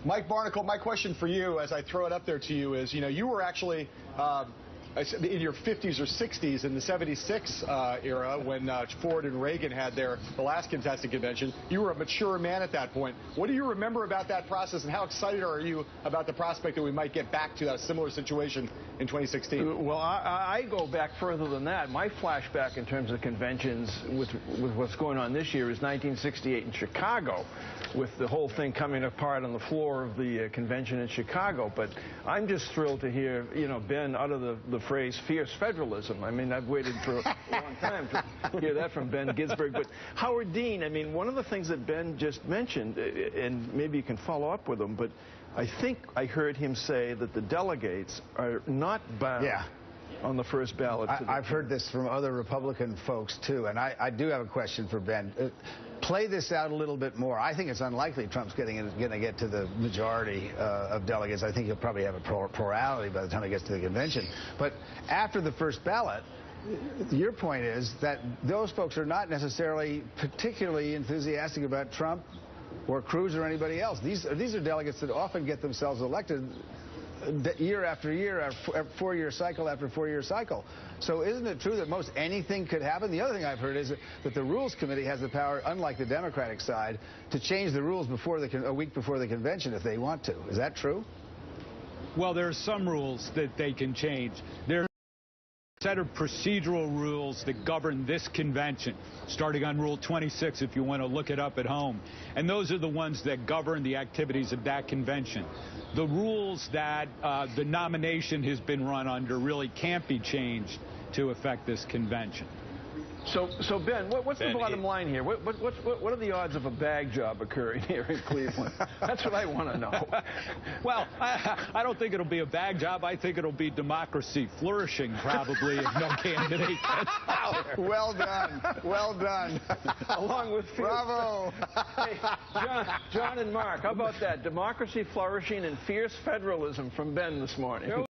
Mike Barnicle, my question for you, as I throw it up there to you, is, you were actually in your 50s or 60s in the 76 era when Ford and Reagan had the last contested convention. You were a mature man at that point. What do you remember about that process, and how excited are you about the prospect that we might get back to a similar situation in 2016? Well, I go back further than that. My flashback in terms of conventions with what's going on this year is 1968 in Chicago, with the whole thing coming apart on the floor of the convention in Chicago. But I'm just thrilled to hear, Ben utter the phrase fierce federalism. I mean, I've waited for a long time to hear that from Ben Ginsberg. But Howard Dean, I mean, one of the things that Ben just mentioned, and maybe you can follow up with him, but I think I heard him say that the delegates are not bound on the first ballot. I've heard this from other Republican folks, too, and I do have a question for Ben. Play this out a little bit more. I think it's unlikely Trump's going to get to the majority of delegates. I think he'll probably have a plurality by the time he gets to the convention. But after the first ballot, your point is that those folks are not necessarily particularly enthusiastic about Trump or Cruz or anybody else. These are delegates that often get themselves elected year after year, four-year cycle after four-year cycle. So isn't it true that most anything could happen? The other thing I've heard is that the Rules Committee has the power, unlike the Democratic side, to change the rules a week before the convention if they want to. Is that true? Well, there are some rules that they can change. There are a set of procedural rules that govern this convention, starting on Rule 26 if you want to look it up at home. And those are the ones that govern the activities of that convention. The rules that the nomination has been run under really can't be changed to affect this convention. So Ben, what's the bottom line here? What are the odds of a bag job occurring here in Cleveland? That's what I want to know. Well, I don't think it'll be a bag job. I think it'll be democracy flourishing, probably, if no candidate gets out. Well done. Well done. Along with bravo. Hey, John and Mark, how about that? Democracy flourishing and fierce federalism from Ben this morning.